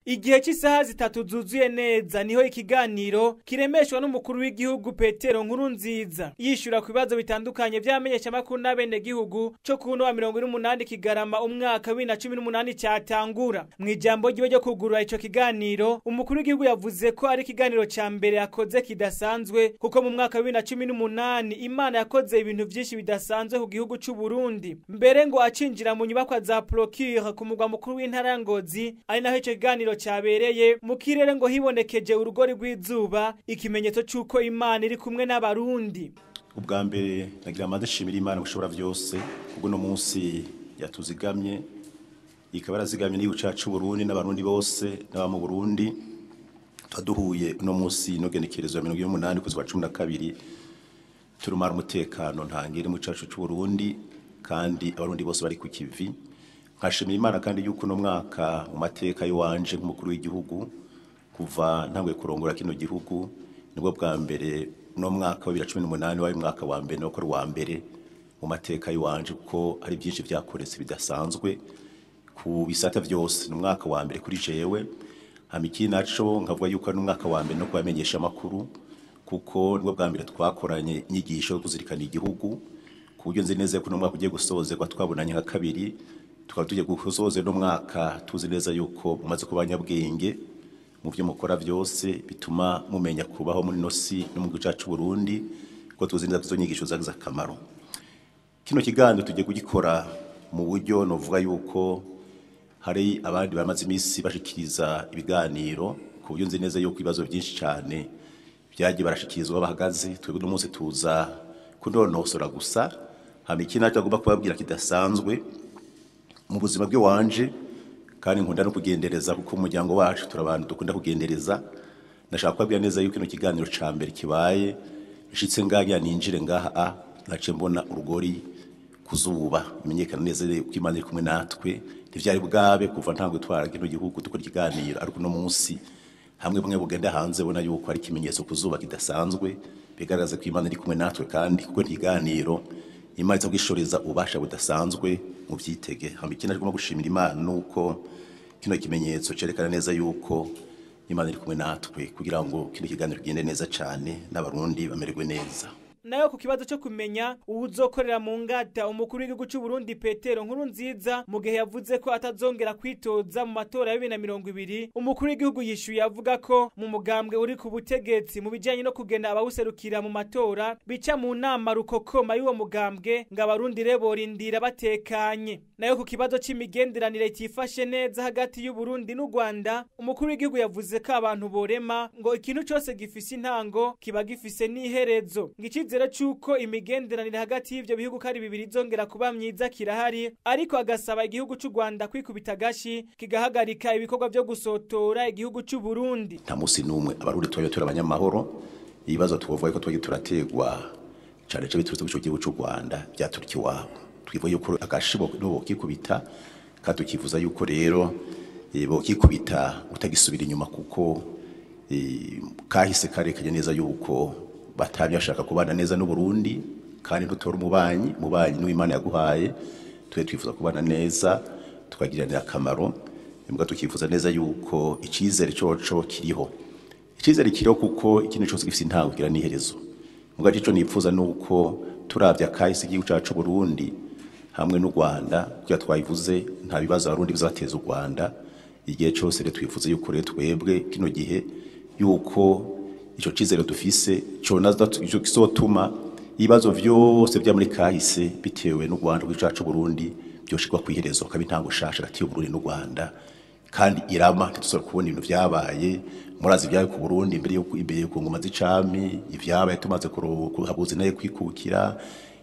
Igihe cy'isaha zitatu zuzuye neza niho ikiganiro kiremeshwa n'umukuru w'igihugu Petero Nkurunziza yishura ku bibazo bitandukanye vyamenyesha makuru n'abene gihugu cyo kuno wa 28 Kigarama umwaka wa 2018 cyatangura. Mu ijambo ryiwe ryo kugurura ico kiganiro, umukuru w'igihugu yavuze ko ari ikiganiro ca mbere yakoze kidasanzwe kuko mu mwaka wa 2018 Imana yakoze ibintu vyinshi bidasanzwe ku gihugu c'u Burundi. Mbere ngo acinjira mu nyubakwa za Procure ku mugwa mukuru w'intara ya Ngozi, ari naho ico kiganiro cyabereye mu kirere ngo hibonekeje urugori rw'izuba, ikimenyetso cy'uko Imana iri kumwe n'abarundi. Ubwa mbere nagira amadashimira Imana gushobora byose ubwo no munsi yatuzigamye ikaba yarazigamye n'igihugu cyacu Burundi n'abarundi bose n'aba mu Burundi twaduhuye no munsi no genekerezo ya 2018 kuzwa 12 turumara umutekano ntangire mu cyacu cy'u Burundi kandi abarundi bose bari ku kivi. Nkashimira Imana kandi yuko no mwaka mu mateka y'uwanje nk'umukuru w'igihugu kuva ntangwe kurongora kino gihugu nibwo bwa mbere no mwaka wa 2018 wari mwaka wa mbere no ko wa mbere mu mateka y'uwanje kuko ari byinshi byakoretse bidasanzwe ku bisata byose no mwaka wa mbere kuri jewe hamiki naco nkavuga yuko no mwaka wa mbere no kubamenyesha makuru kuko nibwo bwa mbere twakoranye inyigisho kuzirikana igihugu ku buryo nzi neza ko no mwaka ugiye gusozerwa twabonanye nka kabiri tukaba tujye gusoza no mwaka tuzi neza yuko umaze kubanyabwenge mu byo mukora byose bituma mumenya kubaho muri nosi no mu gihugu cyacu Burundi ko tuzi neza ko nyigisho zagize akamaro. Kino kiganiro tujye kugikora mu buryo novuga yuko hari abandi bamaze imisi bashikiriza ibiganiro ku buryo nzi neza yuko ibibazo byinshi cyane byagiye barashikirizwa bahagaze, twebwe no munsi tuza kunonosora gusa hamiki naco agomba kubabwira kidasanzwe mu buzima bwe wanje kandi nkunda no kugendereza kuko umuryango wacu turabantu dukunda kugendereza. Nashaka kubabwira neza yuko ino kiganiro ca mbere kibaye nshitse ngaga ninjire ngaha nace mbona urugori kuzuba menyekana neza ko Imana iri kumwe natwe ntivyari bwabe kuva ntangwe twara kino gihugu dukora ikiganiro ariko no munsi hamwe bumwe bugenda hanze bona yuko ari kimenyetso kuzuba kidasanzwe bigaragaza ko Imana iri kumwe natwe kandi kuko ikiganiro Imana iza kwishoreza ubasha budasanzwe mu byitege. Hamikina ariko gushimira Imana nuko kino kimenyetso cerekana neza yuko Imana iri kumwe natwe kugira ngo kino kiganiro kigende neza cyane n'abarundi bamererwe neza. Nayo ku kibazo cyo kumenya uzokorera mu ngata umukuru w'igihugu cy'u Burundi Petero Nkurunziza mu gihe yavuze ko atazongera kwitoza mu matora ya 2020, umukuru w'igihugu yishuye avuga ko mu mugambwe uri ku butegetsi mu bijanye no kugenda abawuserukira mu matora bica mu nama rukokoma y'uwo mugambwe ngo abarundi reborindira batekanye. Nayo ku kibazo c'imigenderanire tifashe neza hagati y'u Burundi n'u Rwanda, umukuru w'igihugu yavuze ko abantu borema ngo ikintu cyose gifise intango kiba gifise n'iherezo. Ngicizera cyuko imigenderanire hagati y'ivyo bihugu kari bibiri zongera kuba myiza kirahari, ariko agasaba igihugu cy'u Rwanda kwikubita gashi kigahagarika ibikorwa byo gusotora igihugu cy'u Burundi. Nta musi numwe abarundi twayotora abanyamahoro ibibazo tuvuga ko twagiye turategwa cyane cyo biturutse ku gihugu cy'u Rwanda byaturiki wabo twivuye yuko agashibo no kikubita katukivuza yuko rero bo kikubita utagisubira inyuma kuko kahise karekanye neza yuko batamye ashaka kubana neza n'u Burundi kandi dutora umubanyi n'Imana yaguhaye twifuza kubana neza tukagiranira akamaro. Imbwa tukifuza neza yuko icizere coco kiriho kuko ikintu cyose gifite intango kigira n'iherezo. Mbwa cyo nifuza nuko turavya kahise igihugu cyacu Burundi hamwe n'u Rwanda kuya twayivuze nta bibazo abarundi bizateza u Rwanda igihe cyose rero twifuza yuko rero twebwe kino gihe yuko ico cizere dufise cyo nazo kisotuma ibibazo vyose bya muri kahise bitewe n'u Rwanda rw'icacu Burundi byoshikwa kwiherezo kabi ntango shasha hagati y'u Burundi n'u Rwanda kandi irama tusora kubona ibintu vyabaye murazi byaye ku Burundi imbere yo ngoma z'icami ivyabaye tumaze kuhabuze naye kwikukira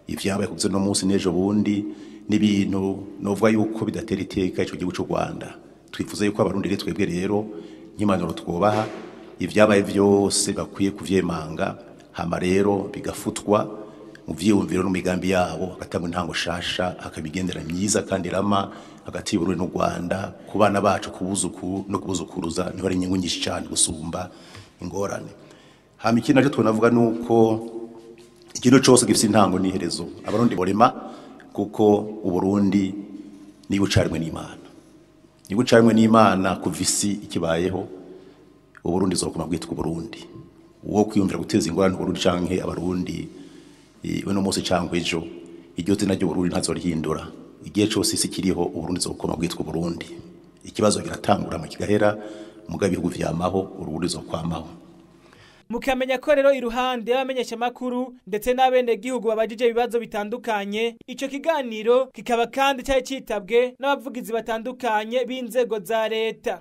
ivyabaye kuze no munsi nejo bundi n'ibintu novuga yuko bidatera iteka ico gihugu cy'u Rwanda. Twifuza yuko abarundi rero twebwe rero nk'impanuro twubaha ivyabaye vyose bakwiye kuvyemanga hama rero bigafutwa mu vyiyumviro n'imigambi yabo agatanga intango shasha akabigendera myiza kandi rama hagati y'u Burundi n'u Rwanda ku bana bacu kubuzuku no kubuzukuruza niho ari inyungu nyinshi cyane gusumba ingorane. Hama ikindi naco tunavuga nuko ikintu cyose gifite intango n'iherezo abarundi borema kuko u Burundi ni bucarimwe n'Imana. nigucanywe n'Imana kuva isi ikibayeho Uburundi zokoma bwitwa Burundi uwo kwiyumvira guteza ingorane Burundi canke abarundi uno munsi canke ejo iryo zina ryo Burundi ntazorihindura igihe cyose isi kiriho Uburundi zokoma bwitwa Burundi ikibazo kiratangura mu kigahera mugabe ibihugu vyamaho Urubundi zokwamaho. Mukamenya ko rero iruhande y'abamenyesha makuru ndetse n'abene gihugu babajije ibibazo bitandukanye ico kiganiro kikaba kandi cyari citabwe n'abavugizi batandukanye b'inzego za leta.